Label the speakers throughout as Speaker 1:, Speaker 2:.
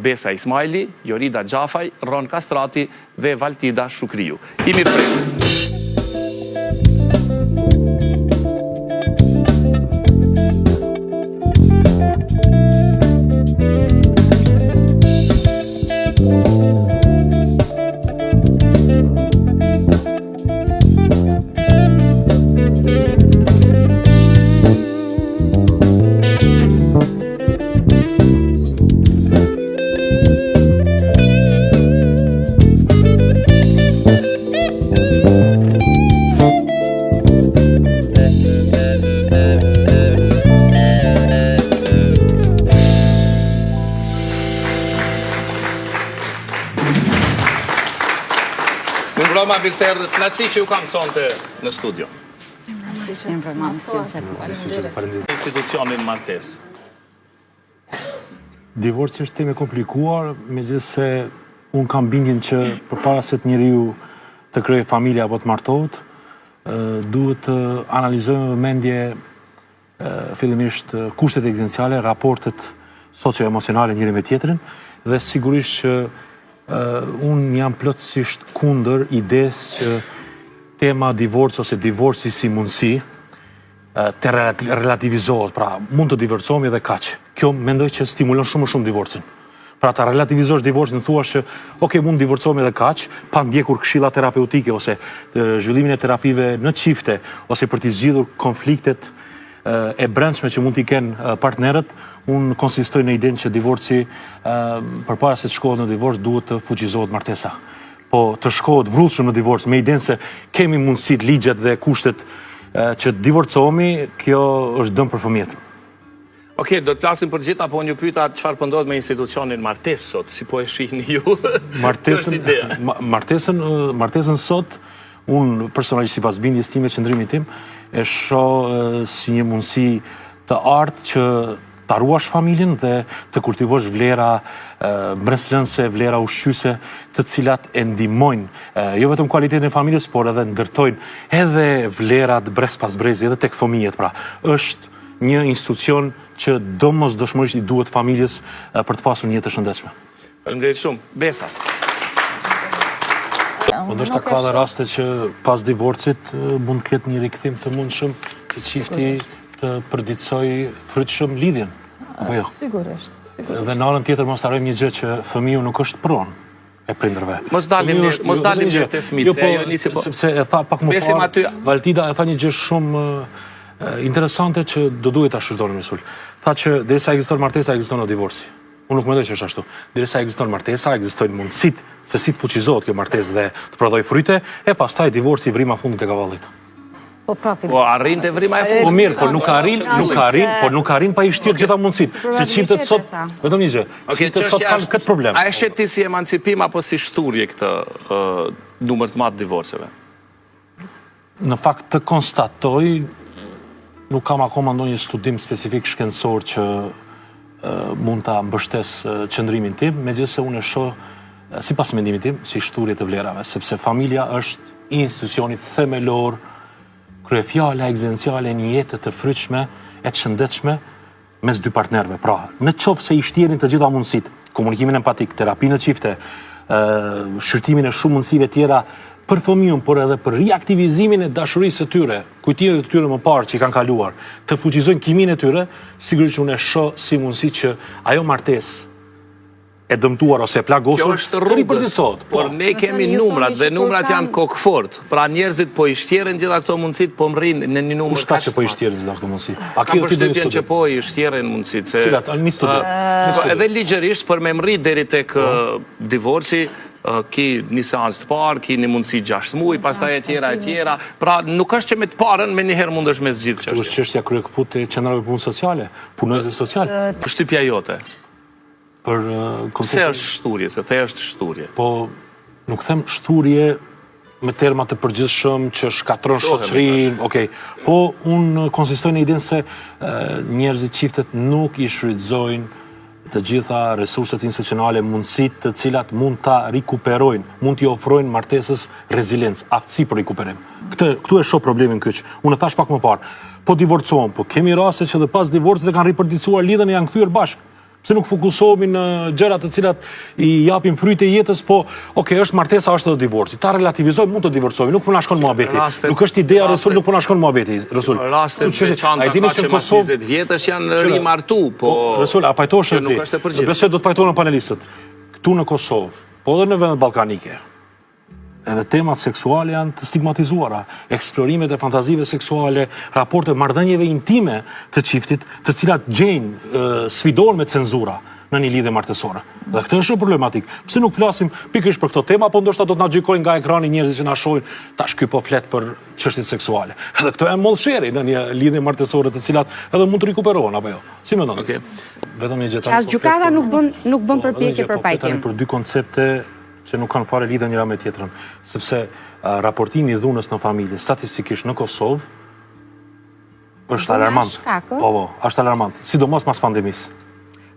Speaker 1: Besa Ismaili, Jorida Gjafaj, Ron Kastrati dhe Valtida Shukriu. I mirëpresë. Roma Birserë, knaqësi që ju kam sonte në studio. Institucionin martesë.
Speaker 2: Divorci është temë komplikuar, megjithëse unë kam bindjen që përpara se të njeriu të krijojë familje apo të martohet, duhet të analizojmë me mendje fillimisht kushtet ekzistenciale, raportet socio-emocionale njëri me tjetrin dhe sigurisht që unë jam plotësisht kundër ides që tema divorci ose divorci si mundësi të relativizohet, pra mund të divorcohemi edhe kaq. Kjo mendoj që stimulon shumë divorcin. Pra ta relativizosh divorcin, thua që ok, mund të divorcohemi edhe kaq, pa ndjekur këshilla terapeutike ose zhvillimin e terapive në çifte ose për të zgjidhur konfliktet e brendshme që mund t'i kenë partnerët, unë konsistoj në idenë që divorci, përpara se të shkohet në divorc, duhet të fuqizohet martesa. Po të shkohet vrullshëm në divorc, me idenë se kemi mundësit, ligjet dhe kushtet që të divorcohemi, kjo është dëm për fëmijët.
Speaker 1: Okej, do të flasim për gjitha, po një pyeta çfarë po ndodhet me institucionin martesë sot, si po e shihni ju?
Speaker 2: Martesën sot, unë personalisht sipas bindjes time, qëndrimit tim, e shoh si një mundësi të artë që ta ruash familjen dhe të kultivosh vlera mbreslënse, vlera ushqyese, të cilat e ndihmojnë jo vetëm cilësinë e familjes, por edhe ndërtojnë edhe vlerat brez pas brezi edhe tek fëmijët. Pra, është një institucion që domosdoshmërisht i duhet familjes për të pasur një jetë të shëndetshme.
Speaker 1: Faleminderit shumë. Besa.
Speaker 2: Po ndoshta ka dhe raste që pas divorcit mund të ketë një rikthim të mundshëm që çifti të përditësoj frytshëm lidhjen. Apo jo?
Speaker 3: Sigurisht.
Speaker 2: Dhe në anën tjetër mos harrojmë një gjë që fëmiu nuk është pronë e prindërve.
Speaker 1: Mos dalim mirë te fëmijët, ajo nisi po.
Speaker 2: Sepse e tha pak më parë, Valtida e tha një gjë shumë interesante që do duhet ta shërdonim në sul. Tha që derisa ekziston martesa, ekziston divorci. Unë nuk mendoj që është ashtu. Derisa ekziston martesa, ekzistojnë mundësitë se si të fuqizohet kjo martesë dhe të prodhojë fryte, e pastaj divorci vrima fundit të kavallit.
Speaker 1: Po arrin të vrima e fundit.
Speaker 2: Po mirë, por nuk arrin pa i shtirë gjitha mundësitë. Se çiftet sot, vetëm një gjë. Çiftet sot kanë këtë problem.
Speaker 1: A e shet ti si emancipim apo si shturje këtë numër të madh divorceve?
Speaker 2: Në fakt të konstatoj, nuk kam akoma ndonjë studim specifik shkencor që mund ta mbështes qëndrimin tim, megjithëse unë e shoh sipas mendimit tim si shturje të vlerave, sepse familja është institucioni themelor, kryefjala ekzistenciale e një jete të frytshme e të shëndetshme mes dy partnerëve. Pra, në qoftë se i shtjerin të gjitha mundësitë, komunikimin empatik, terapinë në çifte, shqyrtimin e shumë mundësive tjera për fëmijën, por edhe për riaktivizimin e dashurisë së tyre, kujtimet e tyre më parë që i kanë kaluar, të fuqizojnë kimin e tyre, sigurisht unë e shoh si mundësi që ajo martesë e dëmtuar ose e plagosur
Speaker 1: të ripërditësohet. Por ne kemi numrat dhe numrat janë kokëfort. Pra njerëzit po i shtjerrin gjitha këto mundësitë, po mrin në një numër
Speaker 2: kaq që po i shtjerrin gjitha këto mundësi.
Speaker 1: A ke përshtypjen që po i shtjerrin mundësitë se
Speaker 2: cilat në studim.
Speaker 1: Edhe ligjërisht për me mrit deri tek divorci, ki një seancë të parë, ki një mundësi 6 muaj, pastaj e tjera. Pra nuk është që me të parën me njëherë mundesh me zgjidh çështën.
Speaker 2: Është çështja kryekëput e qendrave punë sociale, punëzve social.
Speaker 1: Përshtypja jote.
Speaker 2: Pse
Speaker 1: është shturje, se the është shturje?
Speaker 2: Po, nuk them shturje me terma të përgjithshëm që shkatron shoqërinë, okay. Po, unë konsistoj në idenë se njerëzit, çiftet nuk i shfrytëzojnë të gjitha resurset institucionale, mundësitë të cilat mund ta rikuperojnë, mund t'i ofrojnë martesës reziliencë, aftësi për rikuperim. Këtu e shoh problemin kyç. Unë e thash pak më parë. Po divorcohen, po kemi raste që dhe pas divorcit e kanë ripërditësuar lidhjen e janë kthyer bashkë. Pse nuk fokusohemi në gjërat të cilat i japin fryte jetës, po, është martesa, është edhe divorci. Ta relativizojmë, mund të divorcojmë, nuk po na shkon muhabeti. Nuk është ideja Resul, nuk po na shkon muhabeti, Resul.
Speaker 1: Raste të veçanta ka që mas 20 vjetësh janë rimartu, po
Speaker 2: Resul, a pajtohesh ti?
Speaker 1: nuk është e përgjithshme.
Speaker 2: Besoj do të pajtohen panelistët. Këtu në Kosovë, po edhe në vendet ballkanike, edhe temat seksuale janë të stigmatizuara, eksplorimet e fantazive seksuale, raporte marrëdhënieve intime të çiftit, të cilat gjejnë sfidohen me cenzura në një lidhje martësore. Dhe këtë është problematik. Pse nuk flasim pikërisht për këto tema, po ndoshta do të na gjykojnë nga ekrani njerëzit që na shohin, tash ky po flet për çështjet seksuale. Edhe këto janë mollsheri në një lidhje martësore të cilat edhe mund të rikuperohen apo jo. Si mendon?
Speaker 1: Okej.
Speaker 2: Vetëm një gjë.
Speaker 3: As gjykata nuk bën përpjekje për pajtim.
Speaker 2: Për dy koncepte që nuk kanë fare lidhje njëra me tjetrën, sepse raportimi i dhunës në familje statistikisht në Kosovë është alarmant. Po, është alarmant, sidomos pas pandemisë.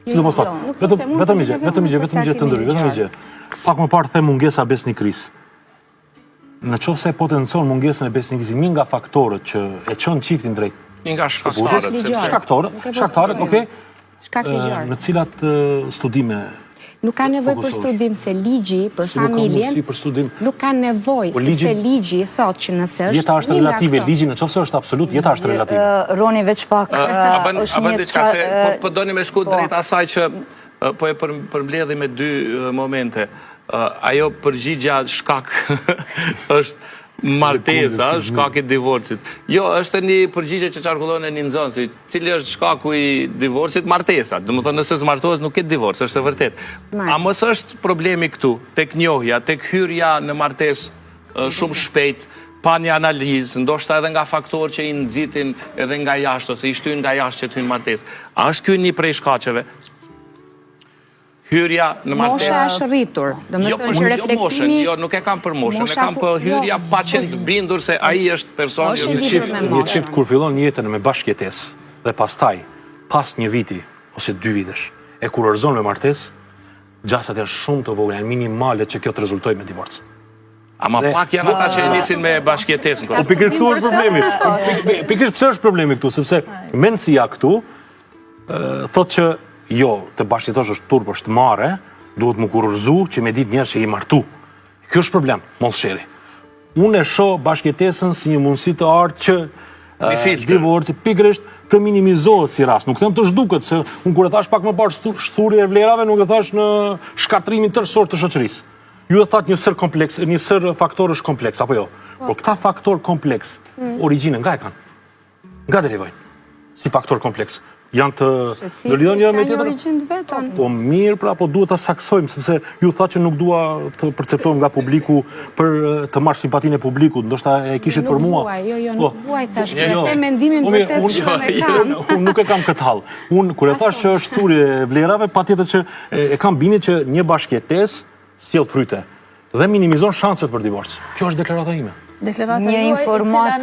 Speaker 2: Sidomos pas. Vetëm një gjë të ndryshme, vetëm një gjë. Pak më parë them mungesa besnikërisë. Në qoftë se potencon mungesën e besnikërisë, një nga faktorët që e çon çiftin drejt.
Speaker 1: Një nga shkaktarët.
Speaker 2: Shkaktarët, okay?
Speaker 3: Shkak ligjor.
Speaker 2: Në cilat studime
Speaker 3: nuk ka nevojë për studim se ligji për familjen nuk ka nevojë sepse ligji thotë që nëse është
Speaker 2: jeta është relative, ligji nëse është absolut, jeta është relative.
Speaker 4: Roni veç pak
Speaker 1: është një diçka se po doni me shku drejt asaj që po e përmbledhi me dy momente. Ajo përgjigja shkak është martesa, shkak i divorcit. Jo, është një përgjigje që qarkullon e një nxënësi. Cili është shkaku i divorcit? Martesa. Domethënë nëse zmartohet nuk ke divorc, është e vërtet. A mos është problemi këtu, tek njohja, tek hyrja në martesë shumë shpejt, pa një analizë, ndoshta edhe nga faktorë që i nxitin edhe nga jashtë ose i shtyn nga jashtë që të hyjnë martesë. A është ky një prej shkaqeve? Hyrja në martesë.
Speaker 3: Mosha është rritur. Domethënë që reflektimi.
Speaker 1: Jo, nuk e kam për moshën, e kam për hyrja pa qenë të bindur se ai është personi ose çifti.
Speaker 2: Një çift kur fillon jetën me bashkëjetesë dhe pastaj pas një viti ose 2 vitesh e kurorëzon me martesë, gjasat janë shumë të vogla, janë minimale që kjo të rezultojë me divorc.
Speaker 1: Ama pak janë ata që nisin me bashkëjetesën.
Speaker 2: Po pikërisht këtu është problemi. Pikërisht pse është problemi këtu, sepse mendësia këtu thotë që jo, të bashkëjetosh është turp, është marrë, duhet më kurorëzu që me ditë njerëz që i martu. Kjo është problem, mollsheri. Unë e shoh bashkëjetesën si një mundësi të ardhë që divorci pikërisht të minimizohet si rast. Nuk them të zhduket se unë kur e thash pak më parë shturje e vlerave, nuk e thash në shkatrimin tërësor të shoqërisë. Ju e thatë një sër kompleks, një sër faktorësh kompleks apo jo. Por këta faktor kompleks, origjinën nga e kanë? Nga derivojnë? Si faktor kompleks. Janë të lidhur njëra me tjetrën. Po mirë, pra, po duhet ta saksojmë, sepse ju tha që nuk dua të perceptohem nga publiku për të marrë simpatinë e publikut, ndoshta e kishit për mua.
Speaker 3: Nuk vuaj thash, për të mendimin vërtet shumë e kam.
Speaker 2: Unë nuk e kam këtë hall. Unë kur e thash që është shturje e vlerave, patjetër që e kam bindjen që një bashkëjetesë sjell fryte dhe minimizon shanset për divorc. Kjo është deklarata ime.
Speaker 4: Deklarata juaj e cila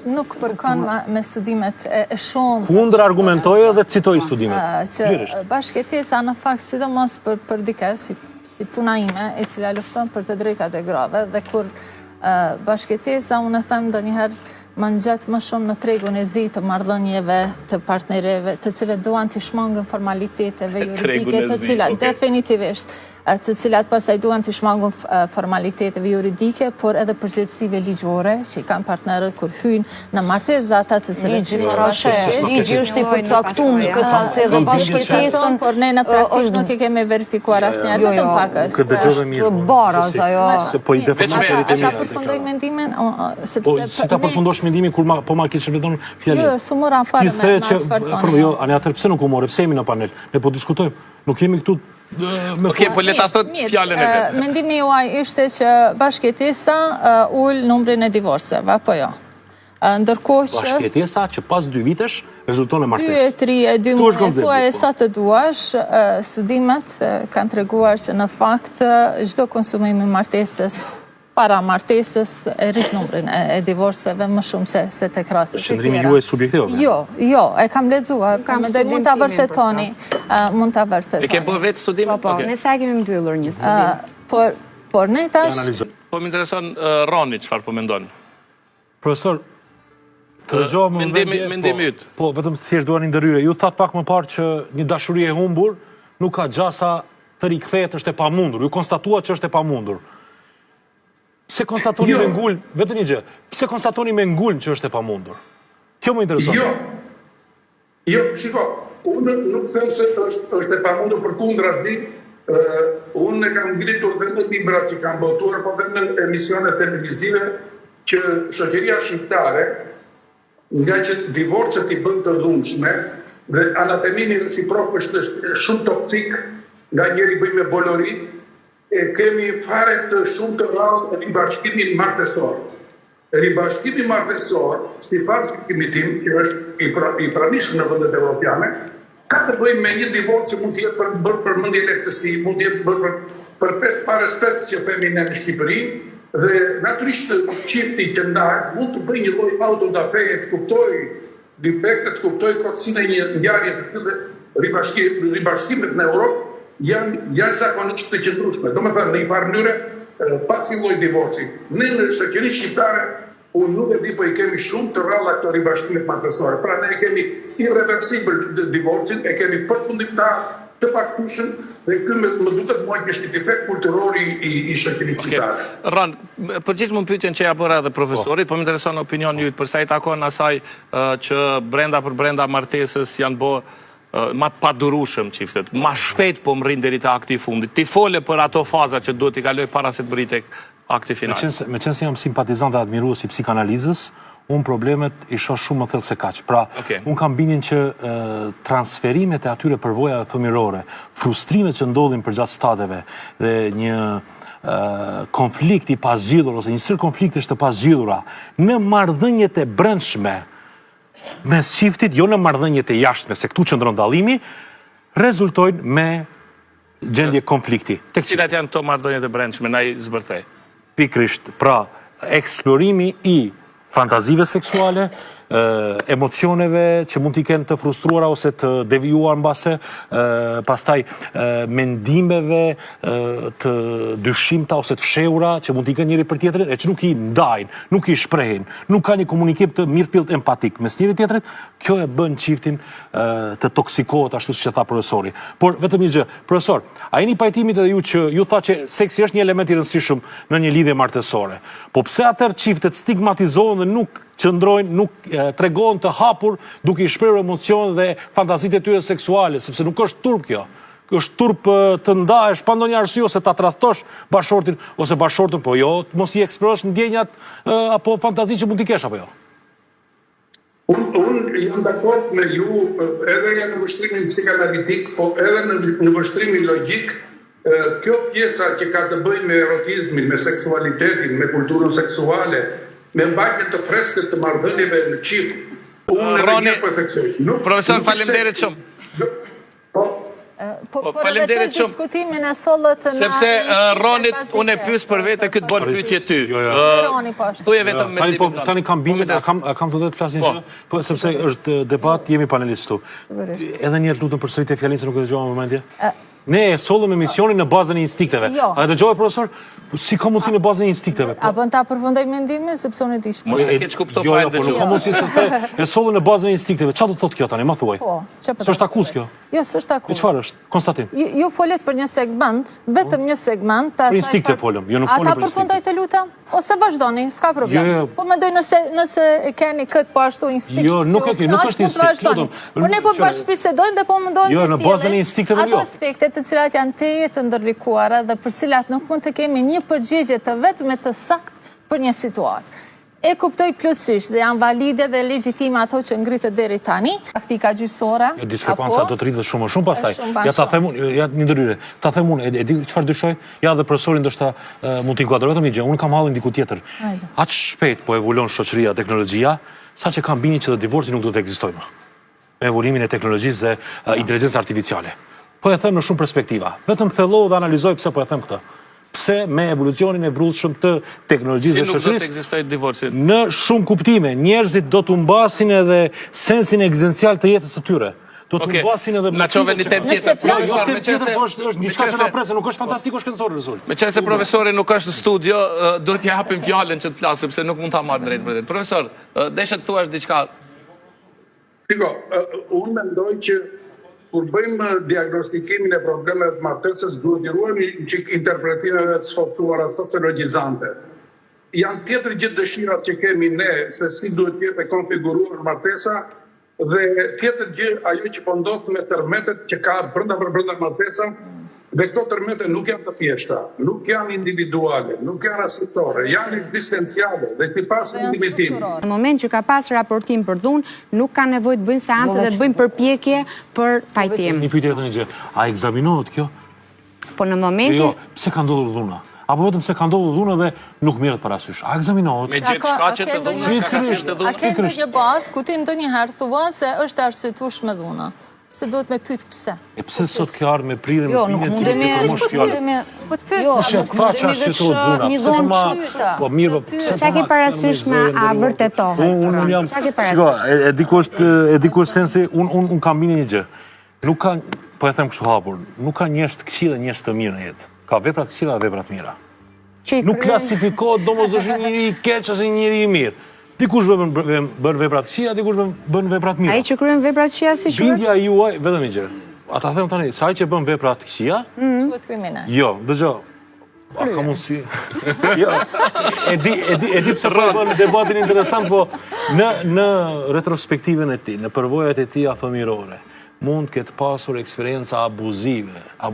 Speaker 4: nuk përkon me studimet e shumë.
Speaker 2: Kundër argumentoje dhe citoj studimet.
Speaker 4: Që bashkëjetesa në fakt sidomos për dikë si puna ime e cila lufton për të drejtat e grave dhe kur bashkëjetesa unë them ndonjëherë më ngjet më shumë në tregun e zi të marrëdhënieve të partnerëve, të cilët duan të shmangën formaliteteve juridike, të cilat definitivisht të cilat pastaj duan të shmangun formaliteteve juridike, por edhe përgjegjësive ligjore që i kanë partnerët kur hyjnë në martesë ata të cilët
Speaker 5: ligji është i përcaktuar në këtë fazë dhe bashkëjetesën,
Speaker 4: por ne në praktikë nuk e kemi verifikuar asnjëherë vetëm pakës.
Speaker 2: Këtë dëgjova mirë.
Speaker 5: Baraz ajo.
Speaker 2: Po i deformaterit e
Speaker 4: mirë. Ata përfundoj mendimin sepse
Speaker 2: po si ta përfundosh mendimin kur po ma kishe mbledhur fjalën.
Speaker 4: Jo, s'mora fare me çfarë.
Speaker 2: Jo, ani atë pse nuk u morë, pse jemi në panel? Ne po diskutojmë. Nuk jemi këtu.
Speaker 1: Okej, po le ta thot fjalën e vet.
Speaker 4: Mendimi juaj ishte që bashkëjetesa ul numrin e divorceve, apo jo? Ndërkohë që
Speaker 2: bashkëjetesa që pas 2 vitesh rezulton në martesë.
Speaker 4: 2 e 3 e 2 muaj, thuaj sa të duash, studimet kanë treguar që në fakt çdo konsumim i martesës para martesës e rrit numrin e divorceve më shumë se tek rastet e tjera.
Speaker 2: Qëndrimi juaj subjektiv?
Speaker 4: Jo, e kam lexuar, mendoj mund ta vërtetoni, mund ta vërtetoni.
Speaker 1: E ke bërë vetë studim?
Speaker 3: Po, ne sa kemi mbyllur një studim.
Speaker 4: Por ne tash
Speaker 1: po më intereson Roni çfarë po mendon.
Speaker 2: Profesor, të dëgjova
Speaker 1: mendimi yt.
Speaker 2: Po, vetëm thjesht duan ndërhyrje. Ju that pak më parë që një dashuri e humbur nuk ka gjasa të rikthehet është e pamundur. Ju konstatua që është e pamundur. Pse konstatoni me ngull, vetëm një gjë, pse konstatoni me ngull që është e pamundur? Kjo më intereson.
Speaker 6: Jo, shiko, unë nuk them se është e pamundur për kundrazi. Unë kam ngritur dhe në libra që kam botuar, po dhe në emisionet televizive që shoqëria shqiptare, nga që divorcet i bën të dhunshme dhe anatemimi reciprok është shumë toksik, nga njeri bëj me bolori, kemi fare të shumë të rrallë ribashkimin martesor. Ribashkimi martesor, si farë fikimi tim, që është i pranishëm në vëndet evropiane, ka të bëjmë me një divorc që mund të jetë bërë për mendje lehtësi, mund të jetë bërë për pes pare spec që themi në Shqipëri, dhe natyrisht qifti që ndaj mund të bëjë një lloj autodafeje, të kuptoj defektet, të kuptoj kotësinë e një ngjarje dhe ribashkimet në Europë janë zakonisht të qëndrueshme. Domethënë në një farë mënyrë pas një lloj divorci. Në shoqërinë shqiptare unë nuk e di, po i kemi shumë të rralla këto ribashkimet martesore. Pra ne e kemi irreversibël divorcin, e kemi përfundimtar të pakthueshëm, dhe ky më duket mua që është defekt kulturor i shoqërisë shqiptare.
Speaker 1: Ran, përgjigj më pyetjen që ja bëra edhe profesorit, po më intereson opinioni yt për sa i takon asaj që brenda për brenda martesës janë bë ma të padurueshëm çiftet. Ma shpejt po mrin deri te akti i fundit. Ti fole për ato faza që duhet i kaloj para se të bëri tek akti final.
Speaker 2: Me qenë se jam simpatizant dhe admirues i psikanalizës, unë problemet i shoh shumë më thellë se kaq. Pra, unë kam bindjen që transferimet e atyre përvojave fëmijërore, frustrimet që ndodhin përgjatë stadeve dhe një konflikt i pasgjidhur ose një sër konfliktesh të pasgjidhura në marrëdhëniet e brendshme mes çiftit, jo në marrëdhëniet e jashtme, se këtu qëndron dallimi, rezultojnë me gjendje konflikti.
Speaker 1: Cilat janë këto marrëdhëniet e brendshme, na i zbërthej?
Speaker 2: Pikrisht, pra, eksplorimi i fantazive seksuale, emocioneve që mund t'i kenë të frustruara ose të devijuar mbase, pastaj mendimeve të dyshimta ose të fshehura që mund t'i kenë njëri për tjetrin e që nuk i ndajnë, nuk i shprehin, nuk ka një komunikim të mirëfillt empatik mes njëri tjetrit, kjo e bën çiftin të toksikohet ashtu siç e tha profesori. Por vetëm një gjë, profesor, a jeni pajtimit edhe ju që ju tha që seksi është një element i rëndësishëm në një lidhje martesore. Po pse atëherë çiftet stigmatizohen dhe nuk qëndrojnë, nuk tregojnë të hapur duke i shprehur emocion dhe fantazitë e tyre seksuale, sepse nuk është turp kjo. Është turp të ndahesh pa ndonjë arsye ose ta tradhtosh bashortin ose bashortën, po jo, mos i eksplorosh ndjenjat apo fantazi që mund t'i kesh apo jo.
Speaker 6: Unë jam dakord me ju edhe në vështrimin psikanalitik, po edhe në vështrimin logjik. Kjo pjesa që ka të bëjë me erotizmin, me seksualitetin, me kulturën seksuale, me mbajtje të freskët të marrëdhënieve në çift, unë edhe një përtheksoj.
Speaker 1: Profesor, faleminderit shumë.
Speaker 4: Po faleminderit shumë. Diskutimin e sollët në
Speaker 1: sepse Ronit unë e pyes për vete këtë bën pyetje ty.
Speaker 4: Roni po ashtu.
Speaker 1: Thuaj vetëm me
Speaker 2: tani tani kam bindje, kam të drejtë flasin gjë, po sepse është debat, jemi panelistë këtu. Edhe një herë lutem përsëritje fjalën se nuk e dëgjova në momente. Ne e sollëm emisionin në bazën e instinkteve. A e dëgjove profesor? Si ka mundësi në bazën e instinkteve?
Speaker 4: A bën ta përfundoj mendimin sepse unë e di shumë.
Speaker 1: Mos e keq kupto pa e dëgjuar.
Speaker 2: Nuk ka mundësi se e sollën në bazën e instinkteve. Çfarë do të thotë kjo tani, ma thuaj?
Speaker 4: Po,
Speaker 2: s'është akuz kjo?
Speaker 4: Jo, s'është akuz.
Speaker 2: Çfarë është? Konstatim.
Speaker 4: Ju folet për një segment, vetëm një segment të
Speaker 2: asaj. Për instinkte folëm, jo nuk folëm për instinkte.
Speaker 4: Ata përfundoj të lutem? Ose vazhdoni, s'ka problem. Po mendoj nëse e keni këtë po ashtu instinkt.
Speaker 2: Jo, nuk e ke, nuk është instinkt.
Speaker 4: Por ne po bashkëbisedojmë dhe po mendojmë
Speaker 2: të sjellë. Jo, në bazën e instinkteve jo.
Speaker 4: Ato aspekte të cilat janë të ndërlikuara dhe për cilat nuk mund të kemi një përgjigje të vetme të saktë për një situatë. E kuptoj plotësisht dhe janë valide dhe legjitime ato që ngritet deri tani, praktika gjyqësore.
Speaker 2: Jo, diskrepanca do të rritet shumë më shumë pastaj. Ja ta them unë, ja një ndërhyrje. Ta them unë, e di çfarë dyshoj? Ja dhe profesori ndoshta mund të inkuadroj vetëm një gjë. Unë kam hallin diku tjetër. Aq shpejt po evolon shoqëria, teknologjia, saqë kam bindjen që divorci nuk do të ekzistojë më. Me evoluimin e teknologjisë dhe inteligjencës artificiale. Po e them në shumë perspektiva. Vetëm thellohu dhe analizoj pse po e them këtë. Pse me evolucionin e vrullshëm të teknologjisë dhe shoqërisë.
Speaker 1: Si nuk do të ekzistojë divorci?
Speaker 2: Në shumë kuptime, njerëzit do të humbasin edhe sensin ekzistencial të jetës së tyre. Do të humbasin edhe
Speaker 1: na çove një temë tjetër.
Speaker 2: Është diçka që na pres, nuk është fantastiko shkencor rezultat.
Speaker 1: Meqense profesori nuk është në studio, do t'ja japim fjalën që të flasë sepse nuk mund ta marr drejt për drejt. Profesor, deshet thuash diçka?
Speaker 6: Shiko, unë mendoj që kur bëjmë diagnostikimin e problemeve të martesës, duhet i ruajmë që interpretimeve të sforcuara sociologjizante. Janë tjetër gjithë dëshirat që kemi ne se si duhet jetë e konfiguruar martesa, dhe tjetër gjë ajo që po ndodh me tërmetet që ka brenda martesa, dhe këto tërmete nuk janë të thjeshta, nuk janë individuale, nuk janë rasitore, janë ekzistenciale dhe sipas limitimit.
Speaker 3: Në moment që ka pas raportim për dhunë, nuk ka nevojë të bëjnë seance dhe të bëjnë përpjekje për pajtim.
Speaker 2: Një pyetje vetëm një gjë, a ekzaminohet kjo?
Speaker 3: Po në momentin...
Speaker 2: Jo, pse ka ndodhur dhuna? Apo vetëm se ka ndodhur dhuna dhe nuk merret parasysh. A ekzaminohet?
Speaker 1: Me gjithë shkaqet të dhunës,
Speaker 4: a ke ndonjë bazë ku ti ndonjëherë thua se është arsyetuar me dhuna? Se duhet me pyet pse.
Speaker 2: E pse sot kjo ardhë me prirën
Speaker 5: Jo, nuk mundemi
Speaker 4: Po të fërë,
Speaker 2: Faqë arsyetuar dhuna. Pse të ma... Po mirë, pse
Speaker 3: Qa ke parasysh me a vërtetohet? Qa ke parasysh?
Speaker 2: E di kur sensi, unë kam bine një gjë. Nuk ka, po e them kështu hapur, nuk ka njerëz të këqij dhe njerëz të mirë në jetë. Ka vepra të këqija dhe vepra të mira. Nuk klasifikohet domosdoshmërisht njëri i keq ose njëri i mirë. Dikush bën vepra të këqija, dikush bën vepra të mira.
Speaker 3: Ai që kryen vepra të këqija si quhet?
Speaker 2: Bindja juaj, vetëm një gjë. Ata them tani, sa ai që bën vepra të këqija,
Speaker 4: quhet kriminal.
Speaker 2: jo, dëgjoj. A ka mundësi? Jo, e di pse po bën debatin interesant, po në retrospektiven e tij, në përvojat e tija fëmijërore, mund të ketë pasur eksperjenca abuzive.
Speaker 3: A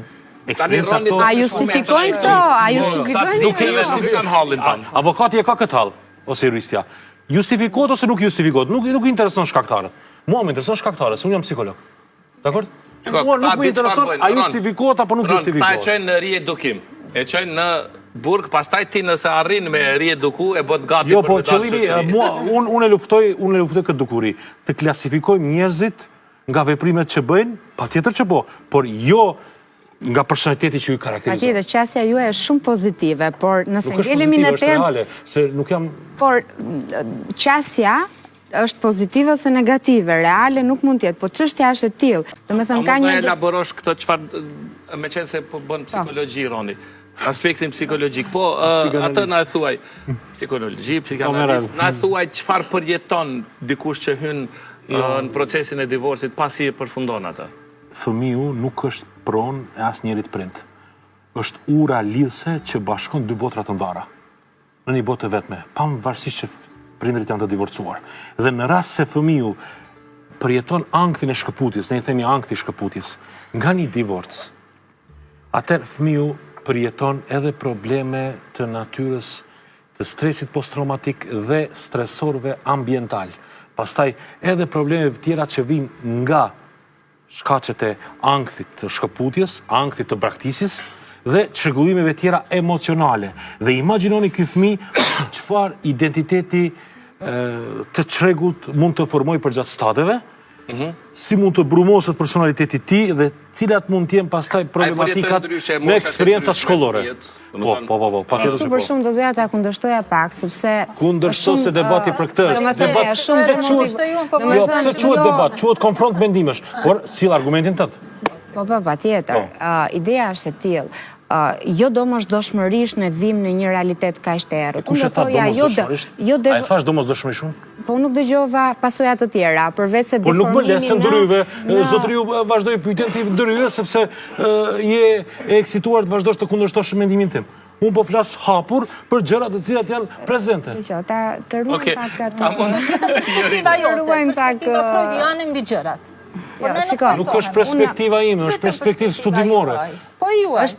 Speaker 3: justifikojnë këto? A justifikojnë?
Speaker 1: Nuk e justifikon hallin tanë.
Speaker 2: Avokati e ka këtë hall, ose juristja. Justifikohet ose nuk justifikohet? Nuk intereson shkaktarët. Mua më intereson shkaktarët, se unë jam psikolog. Dakor? Mua nuk më intereson a justifikohet apo nuk justifikohet.
Speaker 1: Ta e qojnë në riedukim. E qojnë në burg, pastaj ti nëse arrin me rieduku e bot gati
Speaker 2: jo,
Speaker 1: për
Speaker 2: po
Speaker 1: me dalë
Speaker 2: qëllimi, unë e luftoj këtë dukuri. Të klasifikojmë njerëzit nga veprimet që bëjnë, patjetër që po, por jo nga personaliteti që ju karakterizon.
Speaker 3: Patjetër, qasja juaj është shumë pozitive, por nëse ngelemi në
Speaker 2: Nuk është pozitive, është reale, se nuk jam...
Speaker 3: Por qasja është pozitive ose negative, reale nuk mund tjetë, po çështja është e tillë. Domethënë ka një...
Speaker 1: A elaborosh këtë çfarë, me qenë se po bën psikologji, Roni, aspektin psikologjik, po atë na e thuaj, psikologji, psikanalist, na e thuaj çfarë përjeton dikush që hyn në procesin e divorcit pasi e përfundon atë.
Speaker 2: Fëmiu nuk është pronë e asë njerit prind. Është ura lidhse që bashkon dy botra të ndara. Në një botë të vetme, pavarësisht që prindrit janë të divorcuar. Dhe në rast se fëmiu përjeton anktin e shkëputjes, ne i themi ankti i shkëputjes, nga një divorc, atëherë fëmiu përjeton edhe probleme të natyrës të stresit posttraumatik dhe stresorëve ambiental. Pastaj edhe probleme tjera që vijnë nga shkaqet e ankthit të shkëputjes, ankthit të braktisjes dhe çrregullimeve tjera emocionale. Dhe imagjinoni ky fëmijë çfarë identiteti të çrregullt mund të formojë përgjatë stadeve, si mund të brumoset personaliteti i tij dhe cilat mund të jenë pastaj problematikat me eksperiencat shkollore. Po, patjetër se po.
Speaker 3: Për shumë do doja ta kundërshtoja pak, sepse
Speaker 2: kundërshto se debati për këtë është. Jo, pse quhet debat, quhet konfront mendimesh, por sill argumentin tënd.
Speaker 3: Po, patjetër. Ideja është e tillë. Jo domosdoshmërisht ne vim në një realitet kaq të errët.
Speaker 2: Kush e tha domosdoshmërisht? A e thash domosdoshmërisht shumë?
Speaker 3: Po nuk dëgjova pasojat të tjera, përveç se
Speaker 2: por nuk më lesën ndryve, zotëriu vazhdoi pyetjen tim ndryve sepse je e eksituar të vazhdosh të kundërshtosh mendimin tim. Unë po flas hapur për gjëra të cilat janë prezente.
Speaker 3: Dgjoj, të ruajmë pak atë.
Speaker 4: Perspektiva jote, perspektiva freudiane mbi gjërat.
Speaker 2: Nuk është perspektiva ime, është perspektivë studimore.
Speaker 4: Po juaj,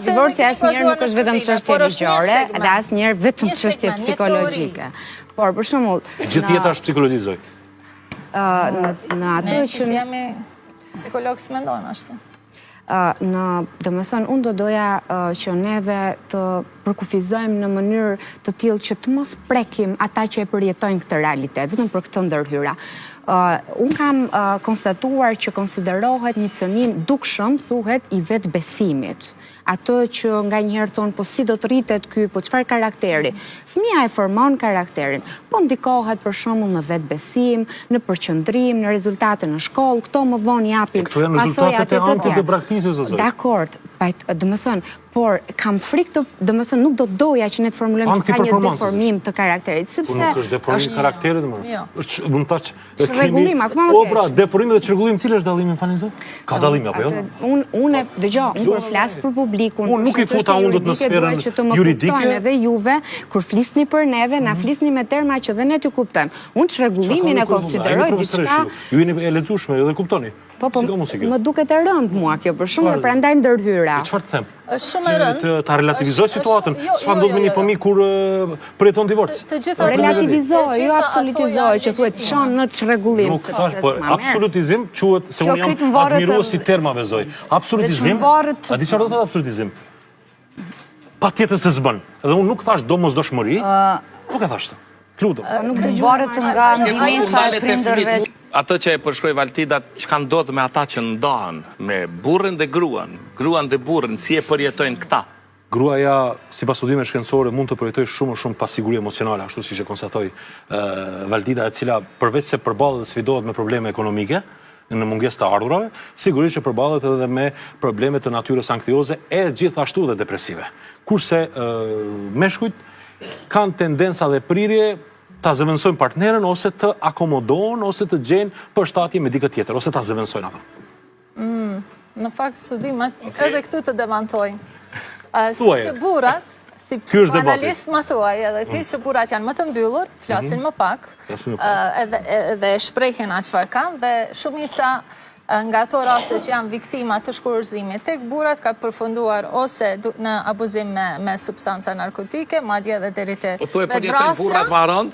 Speaker 3: divorci asnjëherë nuk është vetëm çështje ligjore, dhe asnjëherë vetëm çështje psikologjike. Por për shembull,
Speaker 2: gjithë jeta është psikologjizoj.
Speaker 3: Në atë që
Speaker 4: jemi psikologë s'mendojmë ashtu.
Speaker 3: Domethënë, unë do doja që neve të përkufizojmë në mënyrë të tillë që të mos prekim ata që e përjetojnë këtë realitet, vetëm për këtë ndërhyra. Unë kam konstatuar që konsiderohet një cënim dukshëm, thuhet, i vetë besimit. Atë që nga njëherë thonë, po si do të rritet ky, po çfarë karakteri. Fëmia e formon karakterin, po ndikohet për shembull në vetë besim, në përqendrim, në rezultate në shkollë, këto më vonë japin
Speaker 2: pasojat e tjera. Këto janë rezultatet e anktit të braktisjes, o zot.
Speaker 3: Dakord, Dë më thënë, por kam frikë të, dë më thënë, nuk do doja që ne të formulojmë që ka një deformim të karakterit, sepse...
Speaker 2: Nuk është deformim karakterit, mund të thashë...
Speaker 3: Çrregullim, akoma
Speaker 2: O, pra, deformim dhe çrregullim, cilë është dallimi, falin zot? Ka dallim apo jo?
Speaker 3: Unë kur flas për publikun,
Speaker 2: unë nuk i futa undët në sferën juridike.
Speaker 3: Edhe juve, kur flisni për neve, na flisni me terma që dhe ne t'ju kuptojmë. Unë çrregullimin e konsideroj diçka...
Speaker 2: Ju jeni e lexueshme edhe kuptoni.
Speaker 3: Po, më duket e rëndë mua kjo, për shumë dhe prandaj ndërhyra.
Speaker 2: Çfarë të them?
Speaker 4: Është shumë e rëndë.
Speaker 2: Ta relativizoj situatën. Çfarë ndodh me një fëmijë kur përjeton divorc?
Speaker 3: Relativizoj, jo absolutizoj, që thuhet çon në çrregullim.
Speaker 2: Nuk thash, po absolutizim quhet se unë jam admirues i termave zoj. Absolutizim. A di çfarë do të thotë absolutizim? Patjetër se s'bën. Edhe unë nuk thash domosdoshmëri. Nuk e thash. Lutem.
Speaker 5: Nuk varet nga ndjenesa e prindërve.
Speaker 1: Ato që e përshkroi Valtida, çka ndodh me ata që ndahen, me burrin dhe gruan dhe burrin, si e përjetojnë këta?
Speaker 2: Gruaja, sipas studimeve shkencore, mund të përjetojë shumë pasiguri emocionale, ashtu siç e konstatoi Valtida, e cila përveç se përballet dhe sfidohet me probleme ekonomike, në mungesë të ardhurave, sigurisht që përballet edhe me probleme të natyrës anksiozë e gjithashtu dhe depresive. Kurse meshkujt kanë tendenca dhe prirje ta zëvendësojnë partnerën, ose të akomodohen, ose të gjejnë përshtatje me dikë tjetër, ose ta zëvendësojnë ata.
Speaker 4: Në fakt, studimet edhe këtu të demantojnë. Se burat, si psikoanalist më thuaj, edhe ti që burat janë më të mbyllur, flasin më pak, edhe shprejhen a çfarë kanë, dhe shumica nga ato raste që janë viktima të shkurorzimit tek burrat ka përfunduar ose në abuzim me substanca narkotike, madje edhe deri te
Speaker 1: vetvrasja.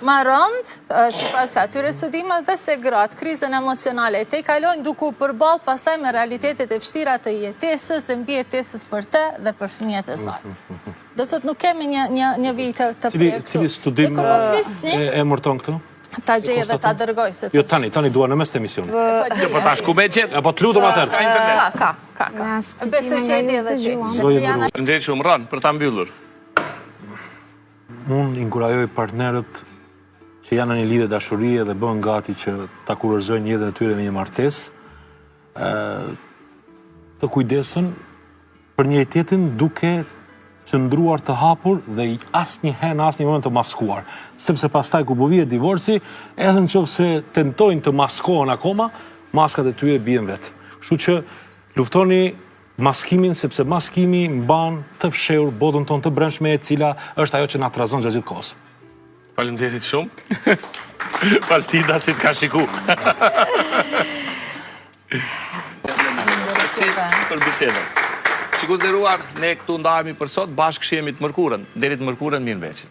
Speaker 4: Ma rënd, sipas atyre studimeve, dhe se gratë krizën emocionale te kalojnë duke u përballë pastaj me realitetet e vështira të jetesës dhe mbijetesës për të dhe për fëmijët e saj. Do thotë nuk kemi një vit të prerë.
Speaker 2: Cili studim e mërton këtu?
Speaker 4: Ta gjej dhe ta dërgoj.
Speaker 2: Jo, tani dua në mes të emisionit.
Speaker 1: Po tash ku me gjet?
Speaker 2: Po të lutem atëherë.
Speaker 4: Ka. Besoj që e di edhe ti.
Speaker 1: Ndej shumë rënë për ta mbyllur.
Speaker 2: Unë inkurajoj partnerët që janë në një lidhje dashurie dhe bëhen gati që ta kurorëzojnë jetën e tyre me një martesë, të kujdesen për njëri tjetrin duke qëndruar të hapur dhe asnjëherë në asnjë moment të maskuar. Sepse pastaj ku po vije divorci, edhe nëse tentojnë të maskohen akoma, maskat e tyre bien vet. Kështu që luftoni maskimin, sepse maskimi mban të fshehur botën tonë të brendshme, e cila është ajo që na trazon gjatë gjithë kohës.
Speaker 1: Faleminderit shumë. Valtida si të ka shiku. Për bisedën. Shikues nderuar, ne këtu ndahemi për sot, bashkë shihemi të mërkurën. Deri të mërkurën, mirëmbëjtje.